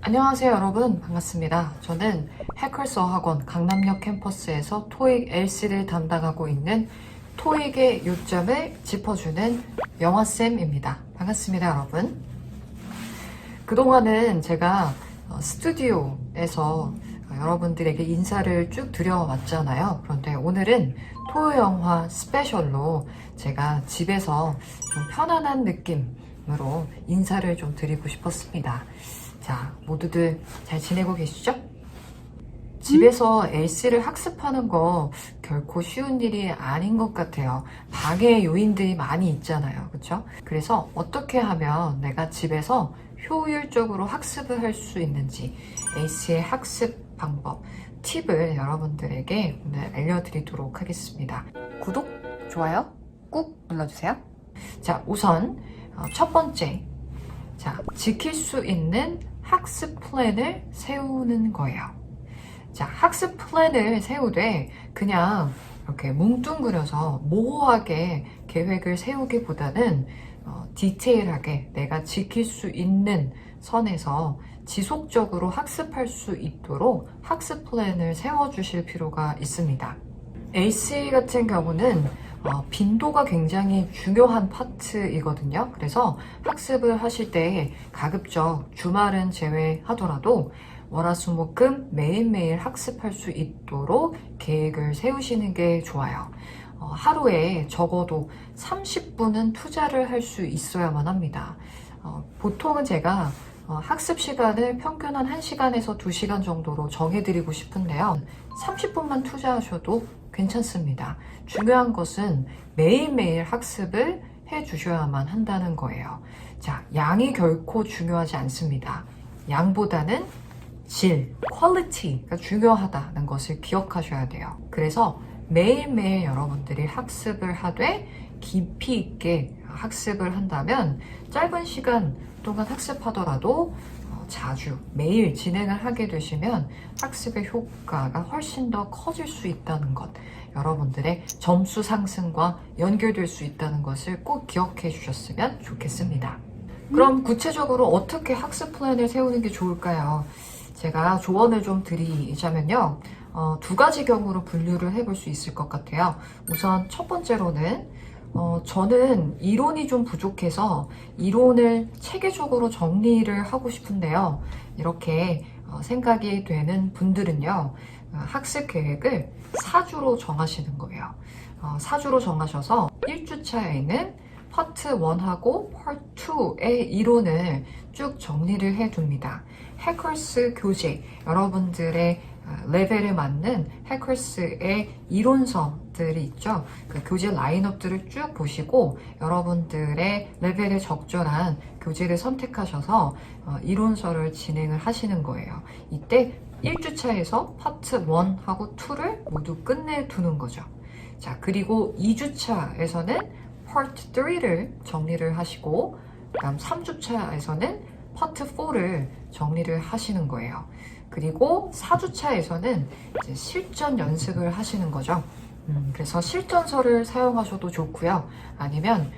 안녕하세요 여러분, 반갑습니다. 저는 해커스 어학원 강남역 캠퍼스에서 토익 LC를 담당하고 있는 토익의 요점을 짚어주는 영화쌤입니다. 반갑습니다 여러분. 그동안은 제가 스튜디오에서 여러분들에게 인사를 쭉 드려왔잖아요. 그런데 오늘은 토요영화 스페셜로 제가 집에서 좀 편안한 느낌으로 인사를 좀 드리고 싶었습니다. 자, 모두들 잘 지내고 계시죠? 집에서 LC를 학습하는 거 결코 쉬운 일이 아닌 것 같아요. 방해 요인들이 많이 있잖아요. 그렇죠? 그래서 어떻게 하면 내가 집에서 효율적으로 학습을 할 수 있는지 LC의 학습 방법, 팁을 여러분들에게 오늘 알려드리도록 하겠습니다. 구독, 좋아요 꾹 눌러주세요. 자, 우선 첫 번째, 자, 지킬 수 있는 학습 플랜을 세우는 거예요. 자, 학습 플랜을 세우되 그냥 이렇게 뭉뚱그려서 모호하게 계획을 세우기보다는 디테일하게 내가 지킬 수 있는 선에서 지속적으로 학습할 수 있도록 학습 플랜을 세워주실 필요가 있습니다. AC 같은 경우는 빈도가 굉장히 중요한 파트이거든요. 그래서 학습을 하실 때 가급적 주말은 제외하더라도 월화수목금 매일매일 학습할 수 있도록 계획을 세우시는 게 좋아요. 하루에 적어도 30분은 투자를 할 수 있어야만 합니다. 보통은 제가 학습 시간을 평균 한 1시간에서 2시간 정도로 정해드리고 싶은데요. 30분만 투자하셔도 괜찮습니다. 중요한 것은 매일매일 학습을 해주셔야만 한다는 거예요. 자, 양이 결코 중요하지 않습니다. 양보다는 질, 퀄리티가 중요하다는 것을 기억하셔야 돼요. 그래서 매일매일 여러분들이 학습을 하되 깊이 있게 학습을 한다면 짧은 시간 동안 학습하더라도 자주 매일 진행을 하게 되시면 학습의 효과가 훨씬 더 커질 수 있다는 것, 여러분들의 점수 상승과 연결될 수 있다는 것을 꼭 기억해 주셨으면 좋겠습니다. 그럼 구체적으로 어떻게 학습 플랜을 세우는 게 좋을까요? 제가 조언을 좀 드리자면요, 두 가지 경우로 분류를 해볼 수 있을 것 같아요. 우선 첫 번째로는 저는 이론이 좀 부족해서 이론을 체계적으로 정리를 하고 싶은데요. 이렇게 생각이 되는 분들은요, 학습 계획을 4주로 정하시는 거예요. 4주로 정하셔서 1주차에는 파트 1하고 파트 2의 이론을 쭉 정리를 해 둡니다. 해커스 교재, 여러분들의 레벨에 맞는 해커스의 이론서들이 있죠. 그 교재 라인업들을 쭉 보시고 여러분들의 레벨에 적절한 교재를 선택하셔서 이론서를 진행을 하시는 거예요. 이때 1주차에서 파트 1하고 2를 모두 끝내두는 거죠. 자, 그리고 2주차에서는 파트 3를 정리를 하시고 그다음 3주차에서는 파트 4를 정리를 하시는 거예요. 그리고 4주차에서는 이제 실전 연습을 하시는 거죠. 그래서 실전서를 사용하셔도 좋고요. 아니면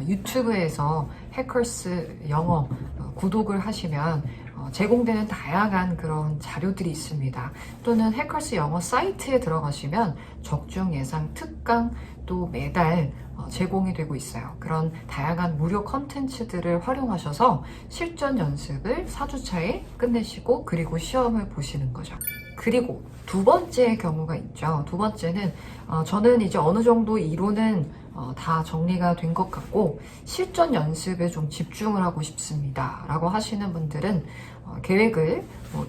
유튜브에서 해커스 영어 구독을 하시면 제공되는 다양한 그런 자료들이 있습니다. 또는 해커스 영어 사이트에 들어가시면 적중 예상 특강 또 매달 제공이 되고 있어요. 그런 다양한 무료 컨텐츠들을 활용하셔서 실전 연습을 4주차에 끝내시고 그리고 시험을 보시는 거죠. 그리고 두 번째 경우가 있죠. 두 번째는 저는 이제 어느 정도 이론은 다 정리가 된 것 같고 실전 연습에 좀 집중을 하고 싶습니다 라고 하시는 분들은 계획을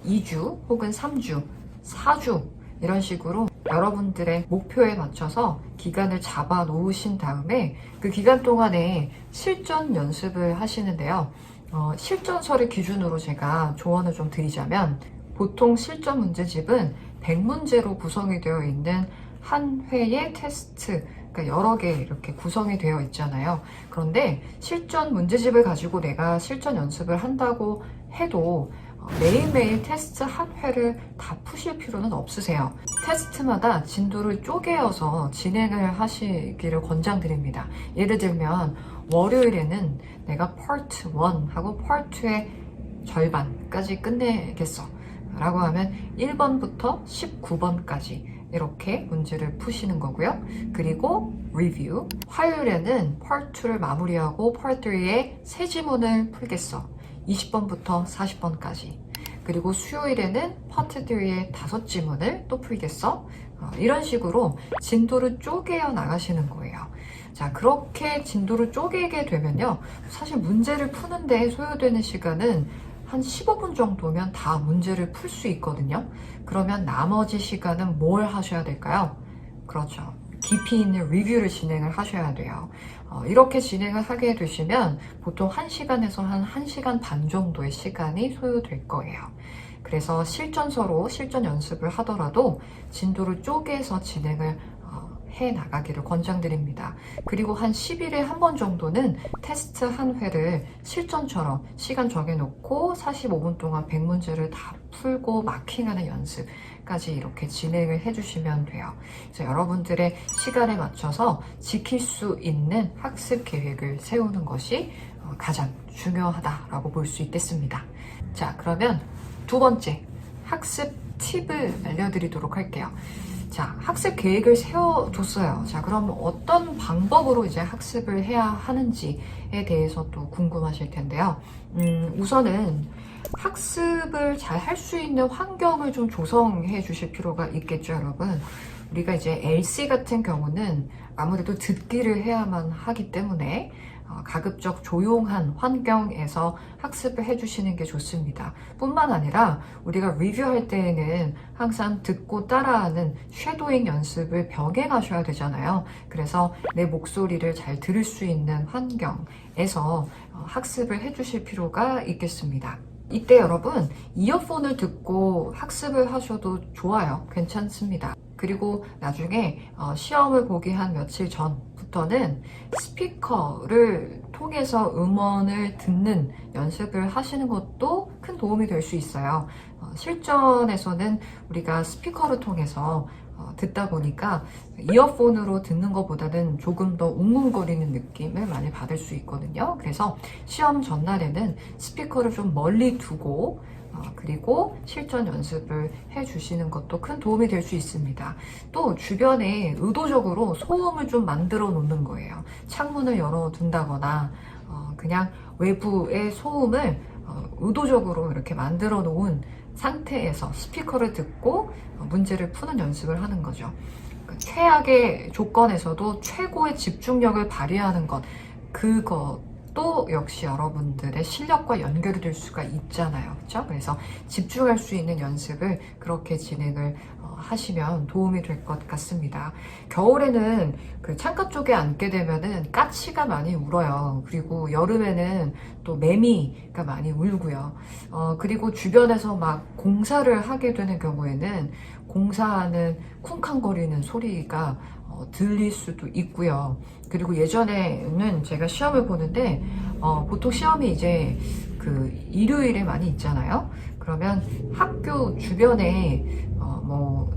2주 혹은 3주, 4주 이런 식으로 여러분들의 목표에 맞춰서 기간을 잡아 놓으신 다음에 그 기간 동안에 실전 연습을 하시는데요. 실전서를 기준으로 제가 조언을 좀 드리자면 보통 실전 문제집은 100문제로 구성이 되어 있는 한 회의 테스트, 그러니까 여러 개 이렇게 구성이 되어 있잖아요. 그런데 실전 문제집을 가지고 내가 실전 연습을 한다고 해도 매일매일 테스트 한 회를 다 푸실 필요는 없으세요. 테스트마다 진도를 쪼개어서 진행을 하시기를 권장드립니다. 예를 들면 월요일에는 내가 파트 1하고 파트 2의 절반까지 끝내겠어 라고 하면 1번부터 19번까지 이렇게 문제를 푸시는 거고요. 그리고 리뷰. 화요일에는 Part 2를 마무리하고 Part 3의 새 지문을 풀겠어. 20번부터 40번까지. 그리고 수요일에는 Part 3의 5지문을 또 풀겠어. 이런 식으로 진도를 쪼개어 나가시는 거예요. 자, 그렇게 진도를 쪼개게 되면요. 사실 문제를 푸는데 소요되는 시간은 한 15분 정도면 다 문제를 풀 수 있거든요. 그러면 나머지 시간은 뭘 하셔야 될까요? 그렇죠. 깊이 있는 리뷰를 진행을 하셔야 돼요. 이렇게 진행을 하게 되시면 보통 1시간에서 한 1시간 반 정도의 시간이 소요될 거예요. 그래서 실전서로 실전 연습을 하더라도 진도를 쪼개서 진행을 해 나가기를 권장드립니다. 그리고 한 10일에 한 번 정도는 테스트 한 회를 실전처럼 시간 정해놓고 45분 동안 100문제를 다 풀고 마킹하는 연습까지 이렇게 진행을 해주시면 돼요. 그래서 여러분들의 시간에 맞춰서 지킬 수 있는 학습 계획을 세우는 것이 가장 중요하다라고 볼 수 있겠습니다. 자, 그러면 두 번째 학습 팁을 알려드리도록 할게요. 자, 학습 계획을 세워줬어요. 자, 그럼 어떤 방법으로 이제 학습을 해야 하는지에 대해서 또 궁금하실 텐데요. 우선은 학습을 잘 할 수 있는 환경을 좀 조성해 주실 필요가 있겠죠, 여러분. 우리가 이제 LC 같은 경우는 아무래도 듣기를 해야만 하기 때문에 가급적 조용한 환경에서 학습을 해주시는 게 좋습니다. 뿐만 아니라 우리가 리뷰할 때에는 항상 듣고 따라하는 쉐도잉 연습을 병행하셔야 되잖아요. 그래서 내 목소리를 잘 들을 수 있는 환경에서 학습을 해주실 필요가 있겠습니다. 이때 여러분 이어폰을 듣고 학습을 하셔도 좋아요. 괜찮습니다. 그리고 나중에 시험을 보기 한 며칠 전부터는 스피커를 통해서 음원을 듣는 연습을 하시는 것도 큰 도움이 될 수 있어요. 실전에서는 우리가 스피커를 통해서 듣다 보니까 이어폰으로 듣는 것보다는 조금 더 웅웅거리는 느낌을 많이 받을 수 있거든요. 그래서 시험 전날에는 스피커를 좀 멀리 두고 그리고 실전 연습을 해주시는 것도 큰 도움이 될 수 있습니다. 또 주변에 의도적으로 소음을 좀 만들어 놓는 거예요. 창문을 열어둔다거나 그냥 외부의 소음을 의도적으로 이렇게 만들어 놓은 상태에서 스피커를 듣고 문제를 푸는 연습을 하는 거죠. 최악의 조건에서도 최고의 집중력을 발휘하는 것, 그것도 역시 여러분들의 실력과 연결이 될 수가 있잖아요. 그렇죠? 그래서 집중할 수 있는 연습을 그렇게 진행을 하시면 도움이 될 것 같습니다. 겨울에는 그 창가 쪽에 앉게 되면은 까치가 많이 울어요. 그리고 여름에는 또 매미가 많이 울고요. 그리고 주변에서 막 공사를 하게 되는 경우에는 공사하는 쿵쾅거리는 소리가 들릴 수도 있고요. 그리고 예전에는 제가 시험을 보는데 보통 시험이 이제 그 일요일에 많이 있잖아요. 그러면 학교 주변에 뭐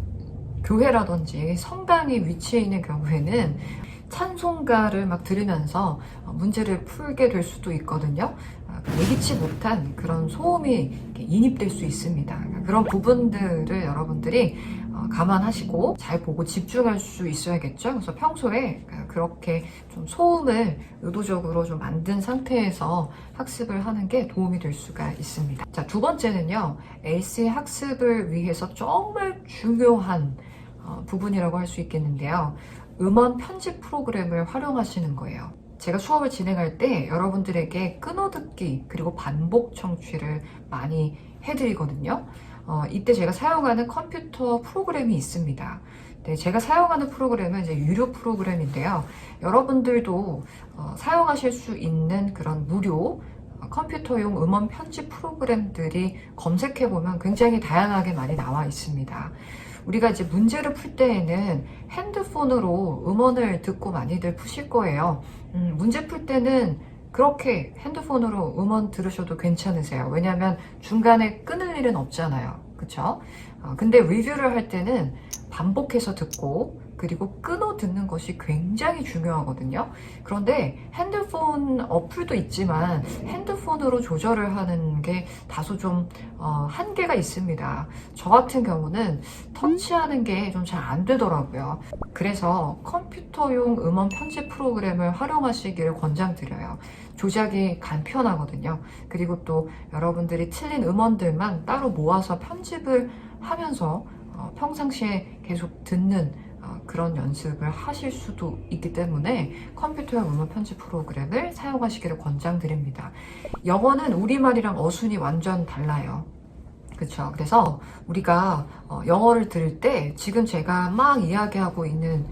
교회라든지 성당이 위치해 있는 경우에는 찬송가를 막 들으면서 문제를 풀게 될 수도 있거든요. 예기치 못한 그런 소음이 인입될 수 있습니다. 그런 부분들을 여러분들이 감안하시고 잘 보고 집중할 수 있어야겠죠. 그래서 평소에 그렇게 좀 소음을 의도적으로 좀 만든 상태에서 학습을 하는 게 도움이 될 수가 있습니다. 자, 두 번째는요. LC 학습을 위해서 정말 중요한 부분이라고 할 수 있겠는데요. 음원 편집 프로그램을 활용하시는 거예요. 제가 수업을 진행할 때 여러분들에게 끊어듣기 그리고 반복 청취를 많이 해드리거든요. 이때 제가 사용하는 컴퓨터 프로그램이 있습니다. 네, 제가 사용하는 프로그램은 이제 유료 프로그램인데요. 여러분들도 사용하실 수 있는 그런 무료 컴퓨터용 음원 편집 프로그램들이 검색해보면 굉장히 다양하게 많이 나와 있습니다. 우리가 이제 문제를 풀 때에는 핸드폰으로 음원을 듣고 많이들 푸실 거예요. 문제 풀 때는 그렇게 핸드폰으로 음원 들으셔도 괜찮으세요. 왜냐하면 중간에 끊을 일은 없잖아요. 그쵸? 근데 리뷰를 할 때는 반복해서 듣고 그리고 끊어 듣는 것이 굉장히 중요하거든요. 그런데 핸드폰 어플도 있지만 핸드폰으로 조절을 하는 게 다소 좀 한계가 있습니다. 저 같은 경우는 터치하는 게 좀 잘 안 되더라고요. 그래서 컴퓨터용 음원 편집 프로그램을 활용하시기를 권장드려요. 조작이 간편하거든요. 그리고 또 여러분들이 틀린 음원들만 따로 모아서 편집을 하면서 평상시에 계속 듣는 그런 연습을 하실 수도 있기 때문에 컴퓨터용 음원 편집 프로그램을 사용하시기를 권장드립니다. 영어는 우리말이랑 어순이 완전 달라요. 그렇죠. 그래서 우리가 영어를 들을 때 지금 제가 막 이야기하고 있는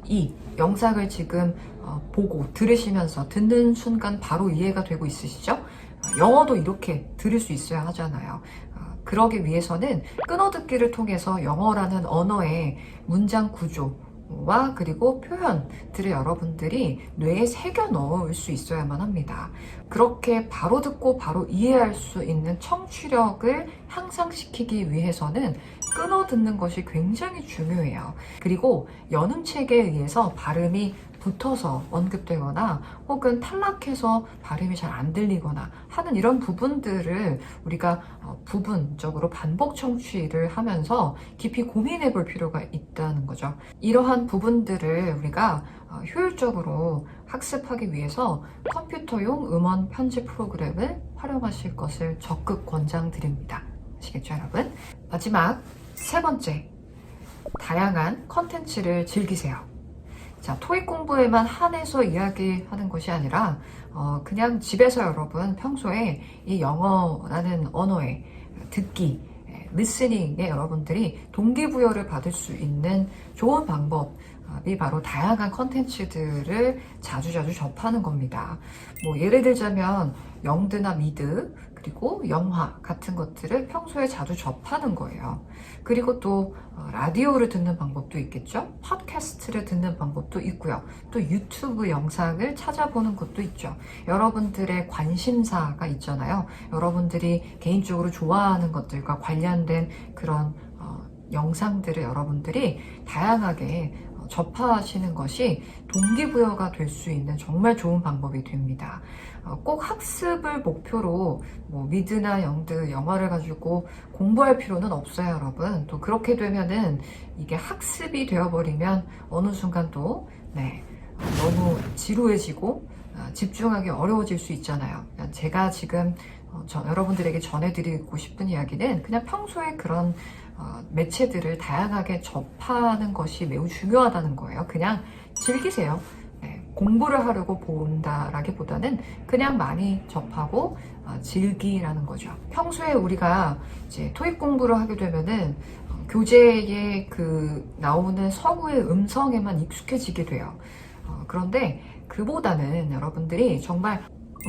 이 영상을 지금 보고 들으시면서 듣는 순간 바로 이해가 되고 있으시죠? 영어도 이렇게 들을 수 있어야 하잖아요. 그러기 위해서는 끊어듣기를 통해서 영어라는 언어의 문장 구조와 그리고 표현들을 여러분들이 뇌에 새겨 넣을 수 있어야만 합니다. 그렇게 바로 듣고 바로 이해할 수 있는 청취력을 향상시키기 위해서는 끊어듣는 것이 굉장히 중요해요. 그리고 연음책에 의해서 발음이 붙어서 언급되거나 혹은 탈락해서 발음이 잘 안 들리거나 하는 이런 부분들을 우리가 부분적으로 반복 청취를 하면서 깊이 고민해 볼 필요가 있다는 거죠. 이러한 부분들을 우리가 효율적으로 학습하기 위해서 컴퓨터용 음원 편집 프로그램을 활용하실 것을 적극 권장드립니다. 아시겠죠, 여러분? 마지막 세 번째, 다양한 컨텐츠를 즐기세요. 자, 토익 공부에만 한해서 이야기하는 것이 아니라 그냥 집에서 여러분 평소에 이 영어라는 언어의 듣기, 리스닝에 여러분들이 동기부여를 받을 수 있는 좋은 방법이 바로 다양한 컨텐츠들을 자주자주 접하는 겁니다. 뭐 예를 들자면 영드나 미드, 그리고 영화 같은 것들을 평소에 자주 접하는 거예요. 그리고 또 라디오를 듣는 방법도 있겠죠. 팟캐스트를 듣는 방법도 있고요. 또 유튜브 영상을 찾아보는 것도 있죠. 여러분들의 관심사가 있잖아요. 여러분들이 개인적으로 좋아하는 것들과 관련된 그런 영상들을 여러분들이 다양하게 접하시는 것이 동기부여가 될 수 있는 정말 좋은 방법이 됩니다. 꼭 학습을 목표로 뭐 미드나 영드, 영어를 가지고 공부할 필요는 없어요, 여러분. 또 그렇게 되면은 이게 학습이 되어버리면 어느 순간 또 너무 지루해지고 집중하기 어려워질 수 있잖아요. 제가 지금 여러분들에게 전해드리고 싶은 이야기는 그냥 평소에 그런 매체들을 다양하게 접하는 것이 매우 중요하다는 거예요. 그냥 즐기세요. 공부를 하려고 본다라기보다는 그냥 많이 접하고 즐기라는 거죠. 평소에 우리가 이제 토익 공부를 하게 되면은 교재에 나오는 서구의 음성에만 익숙해지게 돼요. 그런데 그보다는 여러분들이 정말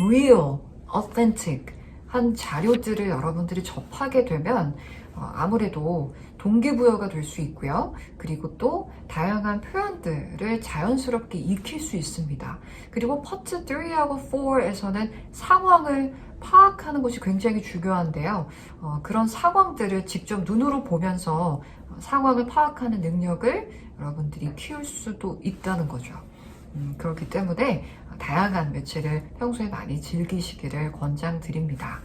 real, authentic 한 자료들을 여러분들이 접하게 되면 아무래도 동기부여가 될 수 있고요. 그리고 또 다양한 표현들을 자연스럽게 익힐 수 있습니다. 그리고 파트 3하고 4에서는 상황을 파악하는 것이 굉장히 중요한데요. 그런 상황들을 직접 눈으로 보면서 상황을 파악하는 능력을 여러분들이 키울 수도 있다는 거죠. 그렇기 때문에 다양한 매체를 평소에 많이 즐기시기를 권장드립니다.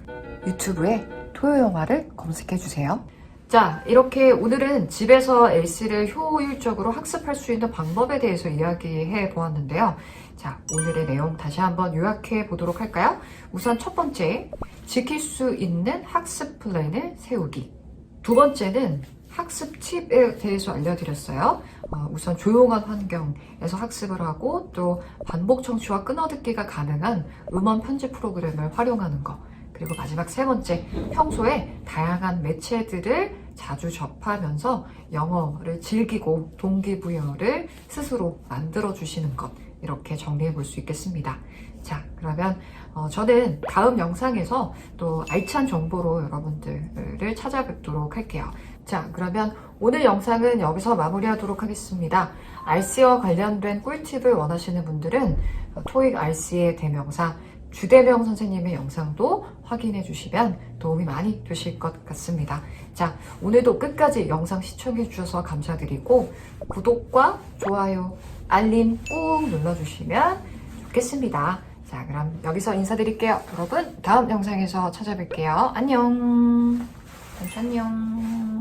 유튜브에 토요영화를 검색해주세요. 자, 이렇게 오늘은 집에서 엘시를 효율적으로 학습할 수 있는 방법에 대해서 이야기해 보았는데요. 자, 오늘의 내용 다시 한번 요약해 보도록 할까요? 우선 첫 번째, 지킬 수 있는 학습 플랜을 세우기. 두 번째는 학습 팁에 대해서 알려드렸어요. 우선 조용한 환경에서 학습을 하고 또 반복 청취와 끊어듣기가 가능한 음원 편집 프로그램을 활용하는 것. 그리고 마지막 세 번째, 평소에 다양한 매체들을 자주 접하면서 영어를 즐기고 동기부여를 스스로 만들어주시는 것. 이렇게 정리해 볼 수 있겠습니다. 자, 그러면 저는 다음 영상에서 또 알찬 정보로 여러분들을 찾아뵙도록 할게요. 자, 그러면 오늘 영상은 여기서 마무리하도록 하겠습니다. RC와 관련된 꿀팁을 원하시는 분들은 토익 RC의 대명사 주대명 선생님의 영상도 확인해 주시면 도움이 많이 되실 것 같습니다. 자, 오늘도 끝까지 영상 시청해 주셔서 감사드리고 구독과 좋아요, 알림 꾹 눌러주시면 좋겠습니다. 자, 그럼 여기서 인사드릴게요. 여러분, 다음 영상에서 찾아뵐게요. 안녕. 안녕.